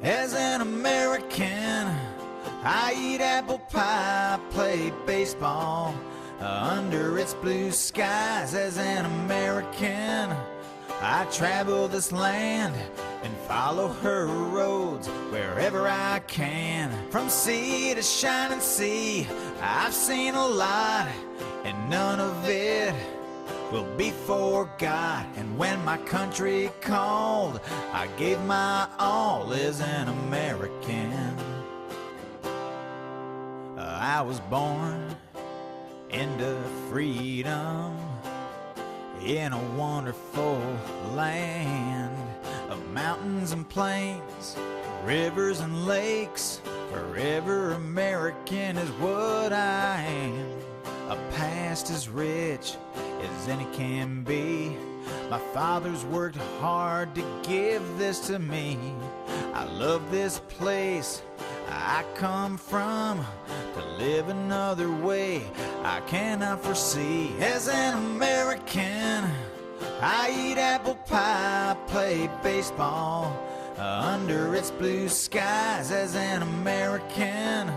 As an American, I eat apple pie, play baseball under its blue skies. As an American, I travel this land and follow her roads wherever I can. From sea to shining sea, I've seen a lot, and none of it will be forgot. And when my country called, I gave my all as an American. I was born into freedom in a wonderful land of mountains and plains, rivers and lakes. Forever American is what I am. A past as rich as any can be. My father's worked hard to give this to me. I love this place I come from. To live another way I cannot foresee. As an American, I eat apple pie, play baseball under its blue skies. As an American,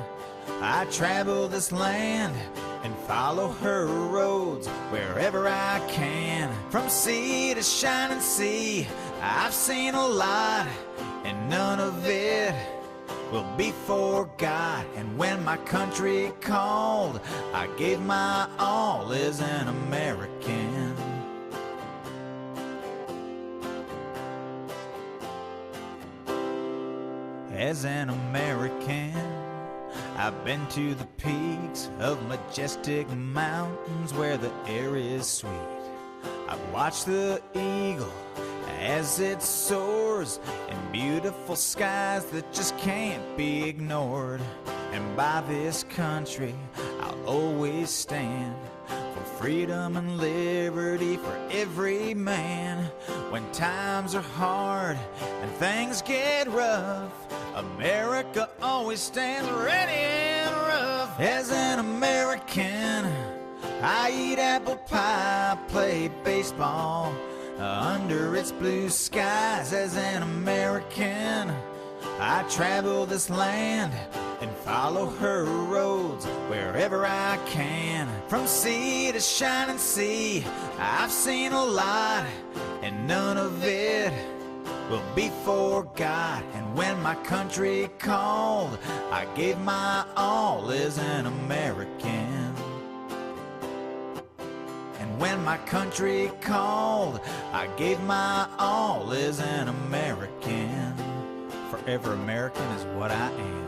I travel this land and follow her roads wherever I can. From sea to shining sea, I've seen a lot, and none of it will be forgot. And when my country called, I gave my all as an American. As an American, I've been to the peaks of majestic mountains where the air is sweet. I've watched the eagle as it soars in beautiful skies that just can't be ignored. And by this country I'll always stand, for freedom and liberty for every man. When times are hard and things get rough, America always stands ready and rough. As an American, I eat apple pie, play baseball under its blue skies. As an American, I travel this land and follow her roads wherever I can. From sea to shining sea, I've seen a lot, and none of it will be forgot. And when my country called, I gave my all as an American. And when my country called, I gave my all as an American. Forever American is what I am.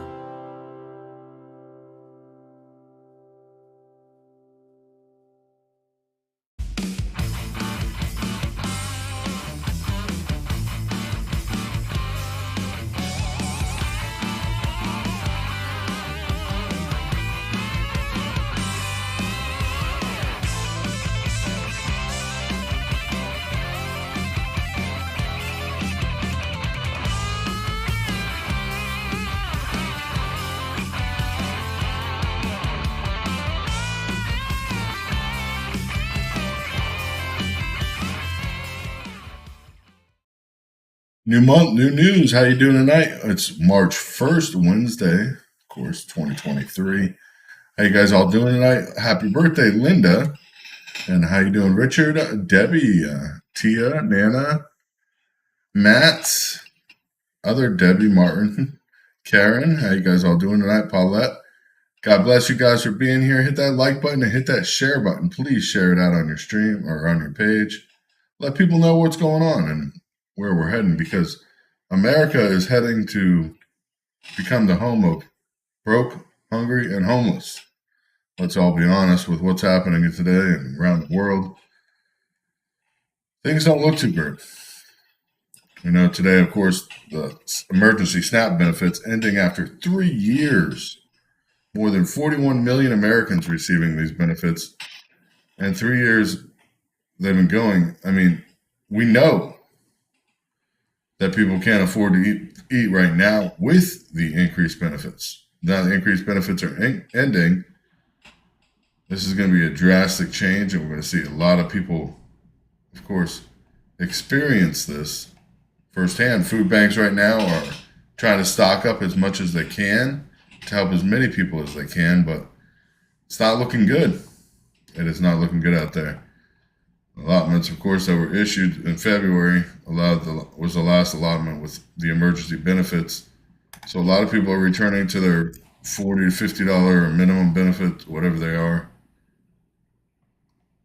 New month, new news. How you doing tonight? It's March 1st, Wednesday, of course, 2023. How you guys all doing tonight? Happy birthday, Linda. And how you doing, Richard, Debbie, Tia, Nana, Matt, other Debbie, Martin, Karen. How you guys all doing tonight? Paulette. God bless you guys for being here. Hit that like button and hit that share button. Please share it out on your stream or on your page. Let people know what's going on and where we're heading, because America is heading to become the home of broke, hungry, and homeless. Let's all be honest with what's happening today and around the world. Things don't look too good. You know, today, of course, the emergency SNAP benefits ending after 3 years. More than 41 million Americans receiving these benefits. And 3 years they've been going. I mean, we know that people can't afford to eat right now with the increased benefits. Now the increased benefits are ending. This is going to be a drastic change, and we're going to see a lot of people, of course, experience this firsthand. Food banks right now are trying to stock up as much as they can to help as many people as they can, but it's not looking good. It is not looking good out there. Allotments, of course, that were issued in February was the last allotment with the emergency benefits. So a lot of people are returning to their $40 to $50 minimum benefit, whatever they are,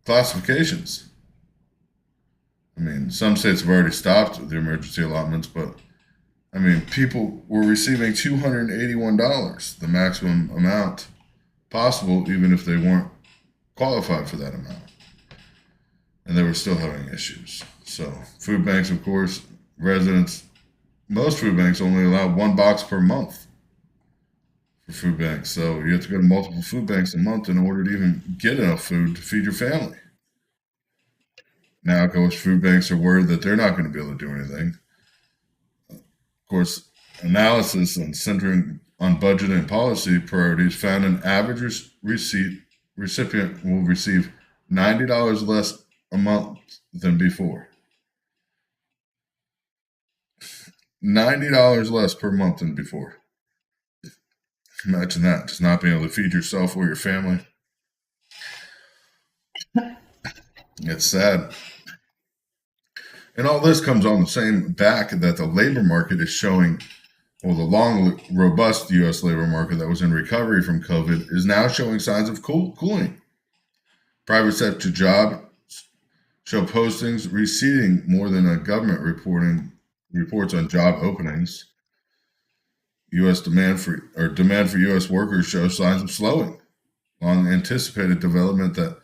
classifications. I mean, some states have already stopped the emergency allotments, but I mean, people were receiving $281, the maximum amount possible, even if they weren't qualified for that amount. And they were still having issues. So, food banks, of course, most food banks only allow one box per month for food banks. So, you have to go to multiple food banks a month in order to even get enough food to feed your family. Now, of course, food banks are worried that they're not going to be able to do anything. Of course, analysis on centering on budget and policy priorities found an average recipient will receive $90 less a month than before. $90 less per month than before. Imagine that, just not being able to feed yourself or your family. It's sad. And all this comes on the same back that the labor market is showing, well, the long, robust U.S. labor market that was in recovery from COVID is now showing signs of cooling. Private sector jobs show postings receding more than a government reports on job openings. U.S. demand for U.S. workers shows signs of slowing. Long anticipated development that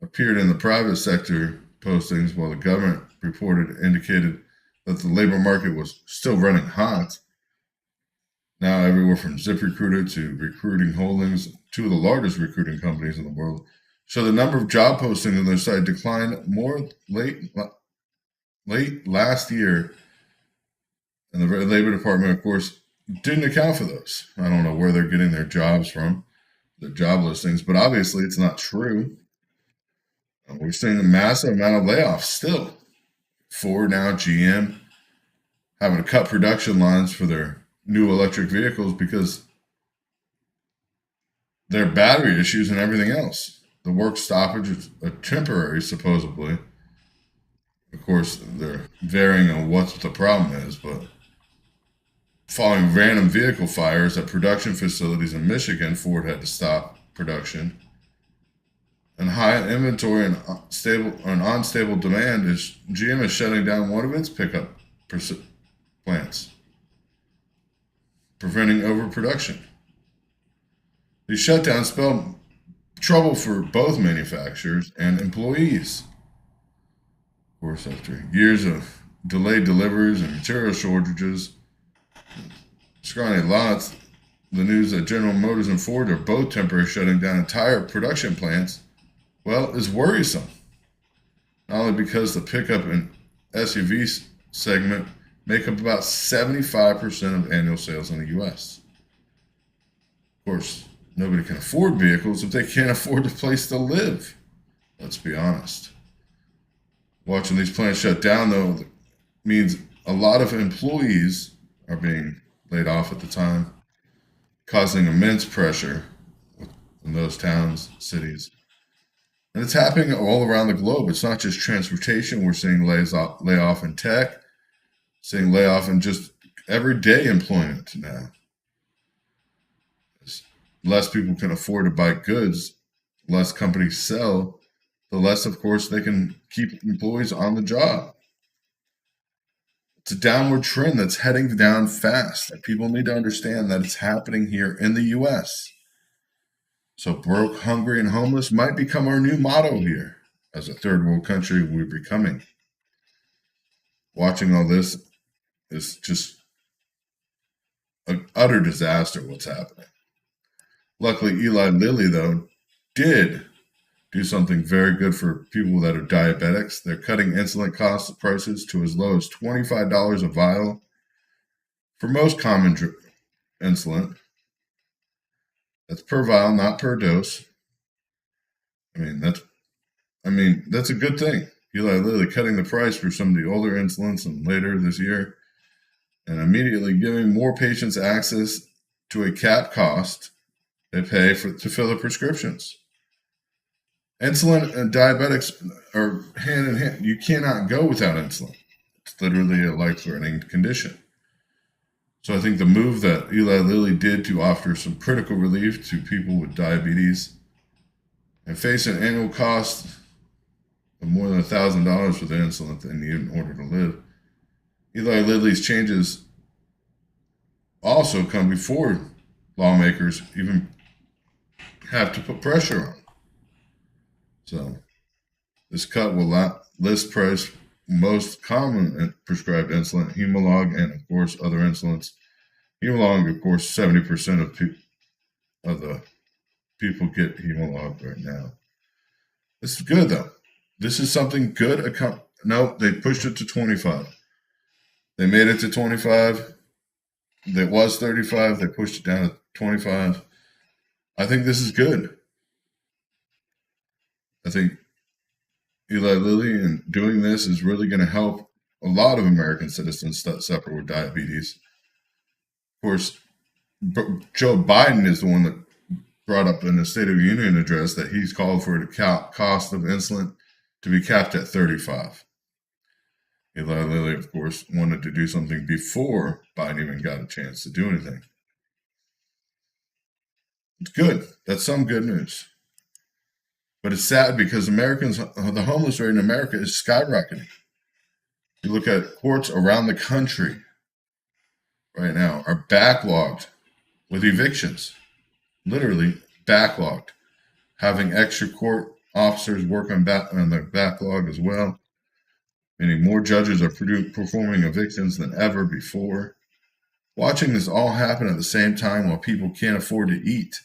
appeared in the private sector postings while the government reported indicated that the labor market was still running hot. Now everywhere from ZipRecruiter to Recruiting Holdings, two of the largest recruiting companies in the world, so the number of job postings on their site declined more late last year. And the Labor Department, of course, didn't account for those. I don't know where they're getting their jobs from, their job listings, but obviously it's not true. We're seeing a massive amount of layoffs still. Ford, now GM, having to cut production lines for their new electric vehicles because their battery issues and everything else. The work stoppage is a temporary, supposedly. Of course, they're varying on what the problem is, but following random vehicle fires at production facilities in Michigan, Ford had to stop production. And high inventory and unstable demand GM is shutting down one of its pickup plants, preventing overproduction. These shutdowns spell trouble for both manufacturers and employees. Of course, after years of delayed deliveries and material shortages, scrawny lots, the news that General Motors and Ford are both temporarily shutting down entire production plants, well, is worrisome. Not only because the pickup and SUV segment make up about 75% of annual sales in the U.S. Of course, nobody can afford vehicles if they can't afford a place to live. Let's be honest. Watching these plants shut down, though, means a lot of employees are being laid off at the time, causing immense pressure in those towns, cities. And it's happening all around the globe. It's not just transportation. We're seeing layoff in tech, seeing layoff in just everyday employment now. As less people can afford to buy goods, less companies sell, the less, of course, they can keep employees on the job. It's a downward trend that's heading down fast. And people need to understand that it's happening here in the U.S. So broke, hungry, and homeless might become our new motto here. As a third world country, we're becoming. Watching all this is just an utter disaster what's happening. Luckily, Eli Lilly, though, did do something very good for people that are diabetics. They're cutting insulin cost prices to as low as $25 a vial for most common insulin. That's per vial, not per dose. That's a good thing. Eli Lilly cutting the price for some of the older insulins and later this year. and immediately giving more patients access to a capped cost they pay to fill the prescriptions. Insulin and diabetics are hand in hand. You cannot go without insulin. It's literally a life-threatening condition. So I think the move that Eli Lilly did to offer some critical relief to people with diabetes and face an annual cost of more than $1,000 for the insulin that they need in order to live. Eli Lilly's changes also come before lawmakers even have to put pressure on. So this cut will list price most common prescribed insulin, Humalog, and of course other insulins. Humalog, of course, 70% of the people get Humalog right now. This is good though. This is something good. No, they pushed it to 25. They made it to 25. It was 35. They pushed it down to 25. I think this is good. I think Eli Lilly and doing this is really going to help a lot of American citizens that suffer with diabetes. Of course, Joe Biden is the one that brought up in the State of the Union address that he's called for the cost of insulin to be capped at 35. Eli Lilly, of course, wanted to do something before Biden even got a chance to do anything. It's good. That's some good news. But it's sad because the homeless rate in America is skyrocketing. You look at courts around the country right now are backlogged with evictions. Literally backlogged. Having extra court officers work on the backlog as well. Meaning more judges are performing evictions than ever before. Watching this all happen at the same time while people can't afford to eat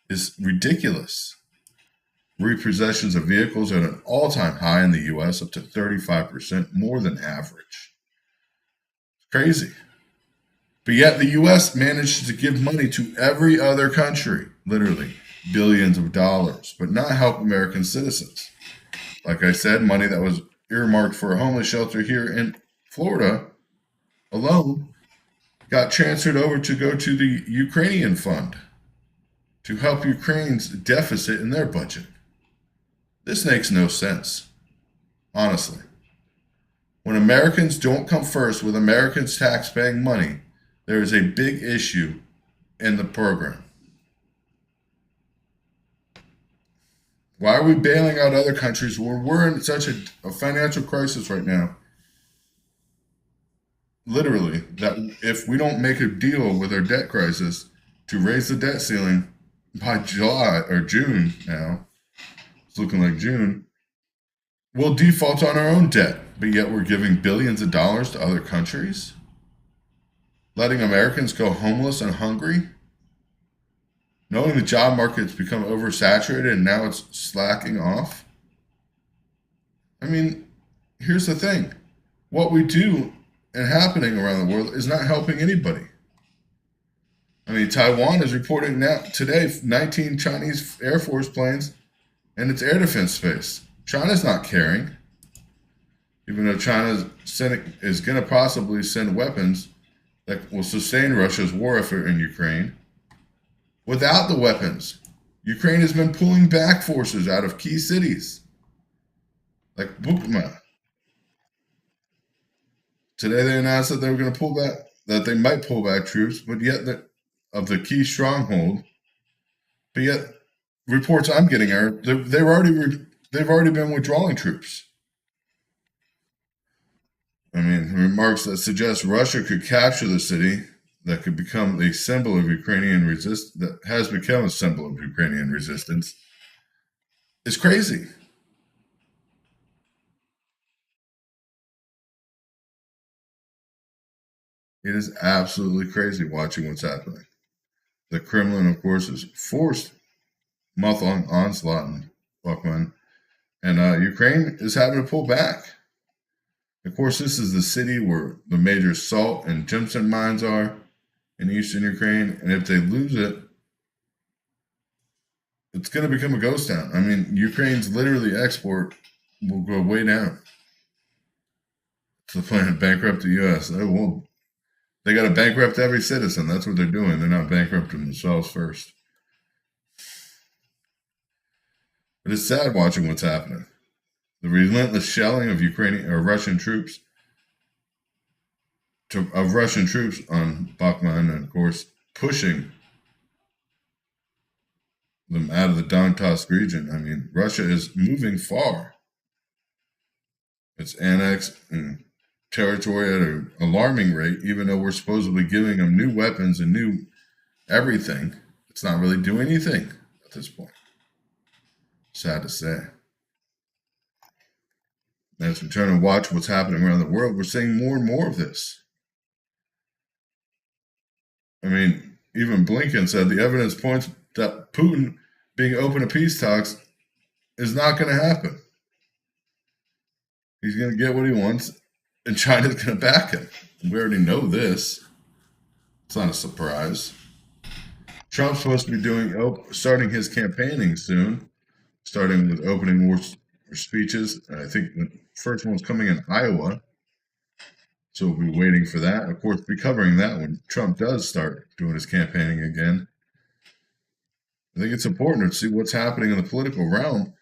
is ridiculous. Repossessions of vehicles are at an all-time high in the U.S., up to 35% more than average. It's crazy. But yet the U.S. managed to give money to every other country, literally billions of dollars, but not help American citizens. Like I said, money that was earmarked for a homeless shelter here in Florida alone got transferred over to go to the Ukrainian fund to help Ukraine's deficit in their budget. This makes no sense, honestly. When Americans don't come first with Americans' tax-paying money, there is a big issue in the program. Why are we bailing out other countries where we're in such a financial crisis right now? Literally, that if we don't make a deal with our debt crisis to raise the debt ceiling by July or June now, it's looking like June, we'll default on our own debt, but yet we're giving billions of dollars to other countries? Letting Americans go homeless and hungry? Knowing the job market's become oversaturated and now it's slacking off? I mean, here's the thing. What we do and happening around the world is not helping anybody. I mean, Taiwan is reporting now today 19 Chinese Air Force planes in its air defense space. China's not caring. Even though China is going to possibly send weapons that will sustain Russia's war effort in Ukraine. Without the weapons, Ukraine has been pulling back forces out of key cities like Bukhma. Today they announced that they were going to pull back, that they might pull back troops, but yet of the key stronghold. But yet, reports I'm getting are they've already been withdrawing troops. I mean, remarks that suggest Russia could capture the city that could become a symbol of Ukrainian resistance, that has become a symbol of Ukrainian resistance, is crazy. It is absolutely crazy watching what's happening. The Kremlin, of course, has forced month-long onslaught on Bukhma, and Ukraine is having to pull back. Of course, this is the city where the major salt and Jimson mines are in eastern Ukraine, and if they lose it, it's going to become a ghost town. I mean, Ukraine's literally export will go way down to the point of bankrupt the U.S. It will. They got to bankrupt every citizen. That's what they're doing. They're not bankrupting themselves first. It is sad watching what's happening. The relentless shelling of Ukrainian or Russian troops on Bakhmut, and of course pushing them out of the Donetsk region. I mean, Russia is moving far. It's annexed territory at an alarming rate, even though we're supposedly giving them new weapons and new everything. It's not really doing anything at this point. Sad to say. As we turn and watch what's happening around the world, we're seeing more and more of this. I mean, even Blinken said the evidence points that Putin being open to peace talks is not going to happen. He's going to get what he wants, and China's going to back him. We already know this. It's not a surprise. Trump's supposed to be starting his campaigning soon, starting with opening war speeches. I think the first one's coming in Iowa. So we'll be waiting for that. Of course, be covering that when Trump does start doing his campaigning again. I think it's important to see what's happening in the political realm.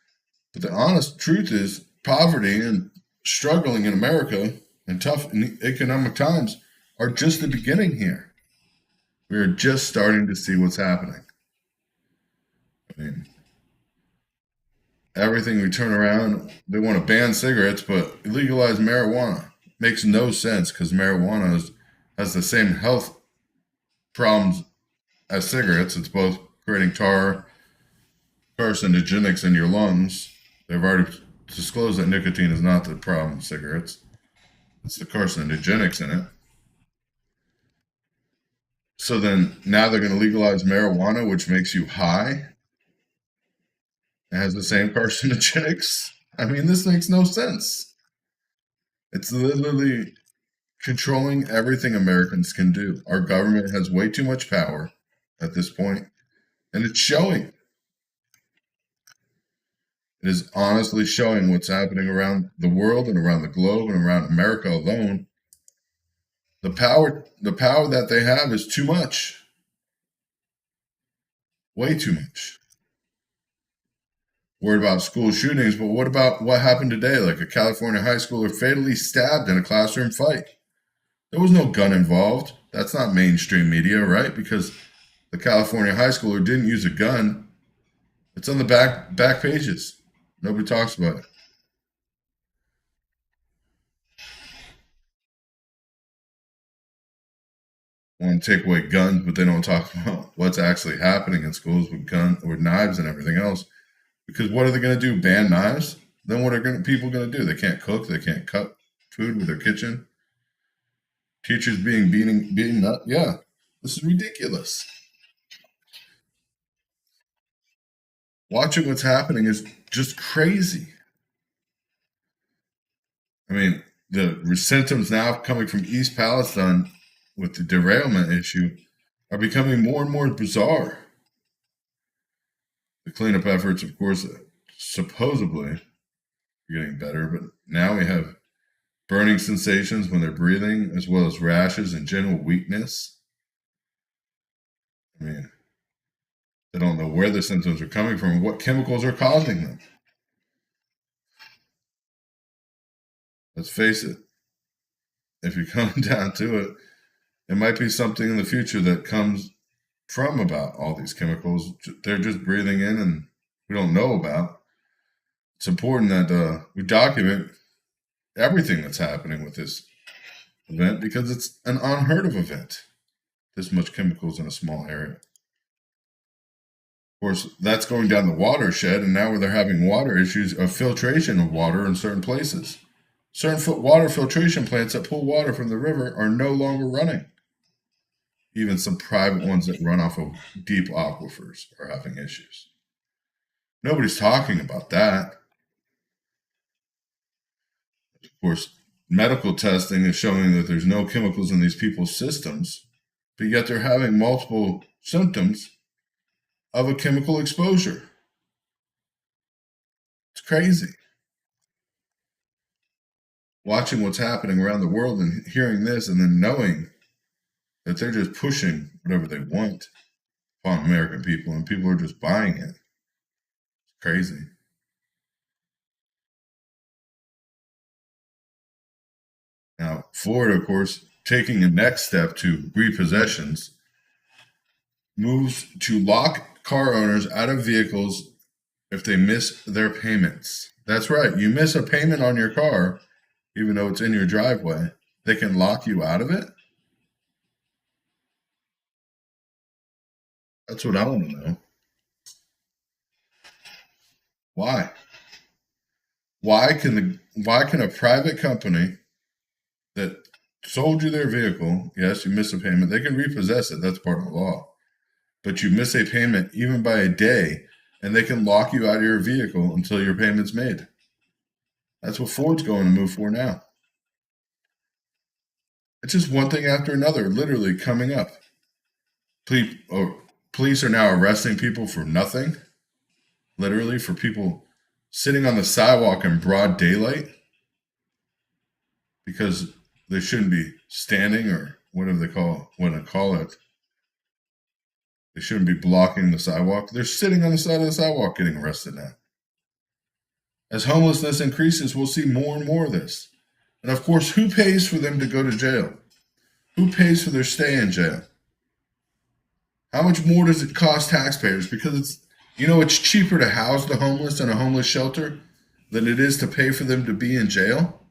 But the honest truth is poverty and struggling in America and tough economic times are just the beginning here. We are just starting to see what's happening. I mean, everything we turn around, they want to ban cigarettes, but legalize marijuana. Makes no sense because marijuana has the same health problems as cigarettes. It's both creating carcinogenics in your lungs. They've already disclosed that nicotine is not the problem with cigarettes. It's the carcinogenics in it. So then now they're going to legalize marijuana, which makes you high. It has the same carcinogenics. I mean, this makes no sense. It's literally controlling everything Americans can do. Our government has way too much power at this point, and it's showing. It is honestly showing what's happening around the world and around the globe and around America alone. The power that they have is too much. Way too much. Worried about school shootings, but what about what happened today? Like a California high schooler fatally stabbed in a classroom fight. There was no gun involved. That's not mainstream media, right? Because the California high schooler didn't use a gun. It's on the back pages. Nobody talks about it. Want to take away guns, but they don't talk about what's actually happening in schools with knives and everything else. Because what are they going to do? Ban knives? Then what are people going to do? They can't cook. They can't cut food with their kitchen. Teachers being beaten up. Yeah, this is ridiculous. Watching what's happening is just crazy. I mean, the symptoms now coming from East Palestine with the derailment issue are becoming more and more bizarre. The cleanup efforts, of course, supposedly are getting better, but now we have burning sensations when they're breathing, as well as rashes and general weakness. I mean, they don't know where the symptoms are coming from and what chemicals are causing them. Let's face it, if you come down to it, it might be something in the future that comes from about all these chemicals they're just breathing in and we don't know about. It's important that we document everything that's happening with this event because it's an unheard of event. This much chemicals in a small area. Of course, that's going down the watershed, and now they're having water issues of filtration of water in certain places. Certain water filtration plants that pull water from the river are no longer running. Even some private ones that run off of deep aquifers are having issues. Nobody's talking about that. Of course, medical testing is showing that there's no chemicals in these people's systems, but yet they're having multiple symptoms of a chemical exposure. It's crazy. Watching what's happening around the world and hearing this and then knowing that they're just pushing whatever they want upon American people, and people are just buying it. It's crazy. Now, Florida, of course, taking the next step to repossessions, moves to lock car owners out of vehicles if they miss their payments. That's right. You miss a payment on your car, even though it's in your driveway, they can lock you out of it. That's what I want to know. Why? Why can a private company that sold you their vehicle, yes, you miss a payment, they can repossess it. That's part of the law. But you miss a payment even by a day, and they can lock you out of your vehicle until your payment's made. That's what Ford's going to move for now. It's just one thing after another, literally coming up. Police are now arresting people for nothing, literally, for people sitting on the sidewalk in broad daylight because they shouldn't be standing, or whatever they call it. They shouldn't be blocking the sidewalk. They're sitting on the side of the sidewalk getting arrested now. As homelessness increases, we'll see more and more of this. And of course, who pays for them to go to jail? Who pays for their stay in jail? How much more does it cost taxpayers? Because it's cheaper to house the homeless in a homeless shelter than it is to pay for them to be in jail.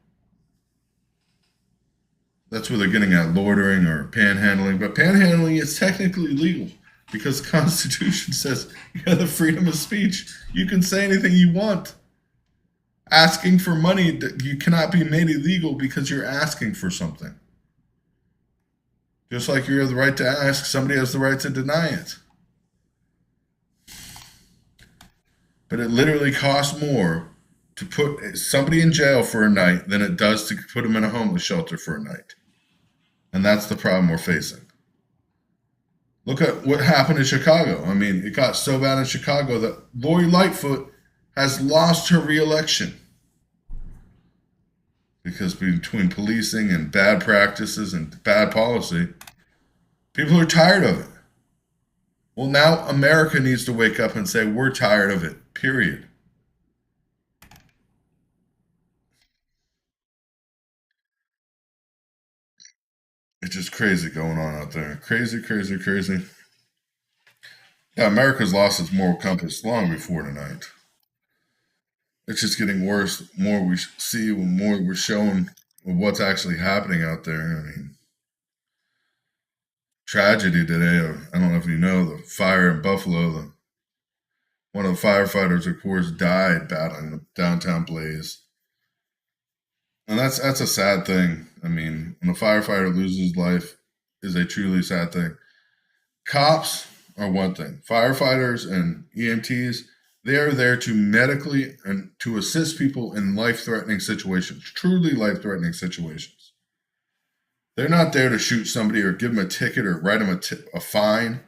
That's where they're getting at loitering or panhandling. But panhandling is technically legal because the Constitution says you have the freedom of speech. You can say anything you want. Asking for money, you cannot be made illegal because you're asking for something. Just like you have the right to ask, somebody has the right to deny it. But it literally costs more to put somebody in jail for a night than it does to put them in a homeless shelter for a night. And that's the problem we're facing. Look at what happened in Chicago. I mean, it got so bad in Chicago that Lori Lightfoot has lost her re-election. Because between policing and bad practices and bad policy, people are tired of it. Well, now America needs to wake up and say, we're tired of it, period. It's just crazy going on out there. Crazy, crazy, crazy. Yeah, America's lost its moral compass long before tonight. It's just getting worse. The more we see, the more we're shown what's actually happening out there. I mean, tragedy today. I don't know if you know the fire in Buffalo. One of the firefighters, of course, died battling the downtown blaze. And that's a sad thing. I mean, when a firefighter loses life, is a truly sad thing. Cops are one thing. Firefighters and EMTs, they are there to medically and to assist people in life-threatening situations, truly life-threatening situations. They're not there to shoot somebody or give them a ticket or write them a fine.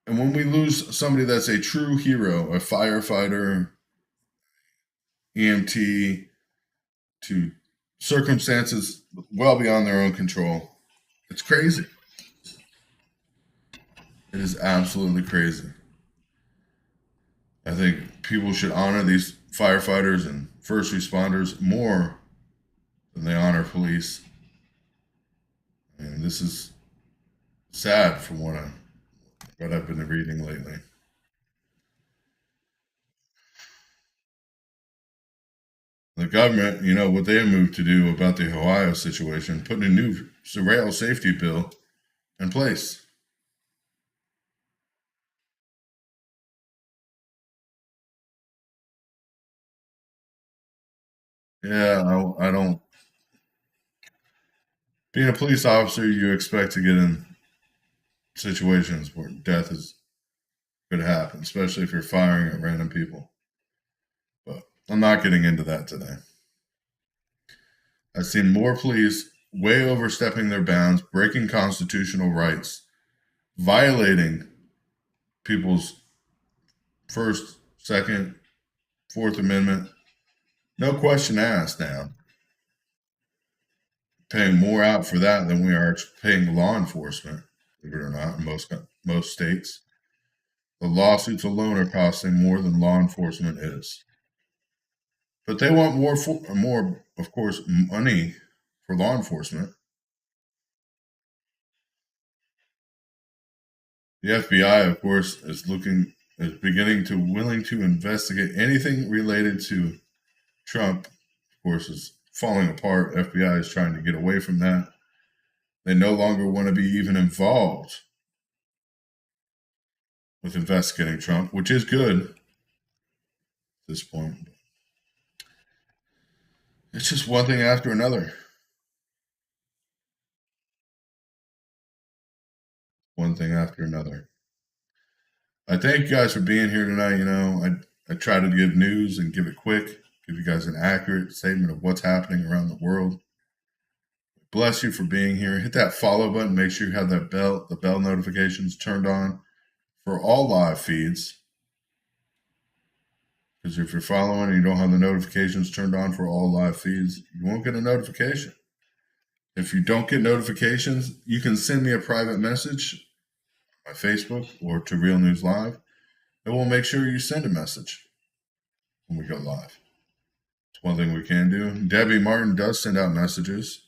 And when we lose somebody that's a true hero, a firefighter, EMT, to circumstances well beyond their own control, it's crazy. It is absolutely crazy. I think people should honor these firefighters and first responders more than they honor police. And this is sad from what I've been reading lately. The government, what they moved to do about the Ohio situation, putting a new rail safety bill in place. Yeah, I don't. Being a police officer, you expect to get in situations where death is going to happen, especially if you're firing at random people. But I'm not getting into that today. I've seen more police way overstepping their bounds, breaking constitutional rights, violating people's First, Second, Fourth Amendment. No question asked now. paying more out for that than we are paying law enforcement, believe it or not, in most states. The lawsuits alone are costing more than law enforcement is. But they want more, of course, money for law enforcement. The FBI, of course, is beginning to willing to investigate anything related to Trump. Of course, is falling apart. FBI is trying to get away from that. They no longer want to be even involved with investigating Trump, which is good at this point. It's just one thing after another. One thing after another. I thank you guys for being here tonight. You know, I try to give news and give it quick, give you guys an accurate statement of what's happening around the world. Bless you for being here. Hit that follow button. Make sure you have the bell notifications turned on for all live feeds. Because if you're following and you don't have the notifications turned on for all live feeds, you won't get a notification. If you don't get notifications, you can send me a private message on my Facebook or to Real News Live, and we'll make sure you send a message when we go live. It's one thing we can do. Debbie Martin does send out messages.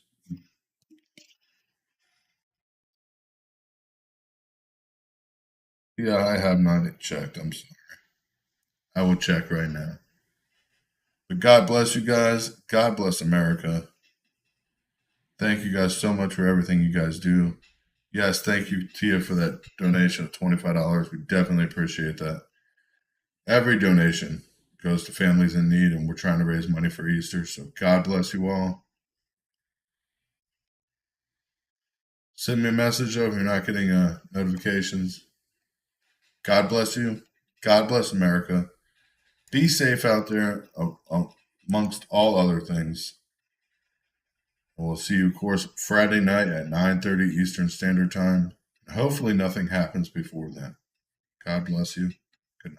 Yeah, I have not checked. I'm sorry. I will check right now. But God bless you guys. God bless America. Thank you guys so much for everything you guys do. Yes, thank you, Tia, for that donation of $25. We definitely appreciate that. Every donation goes to families in need, and we're trying to raise money for Easter. So God bless you all. Send me a message though if you're not getting notifications. God bless you. God bless America. Be safe out there amongst all other things. And we'll see you, of course, Friday night at 9:30 Eastern Standard Time. Hopefully nothing happens before then. God bless you. Good night.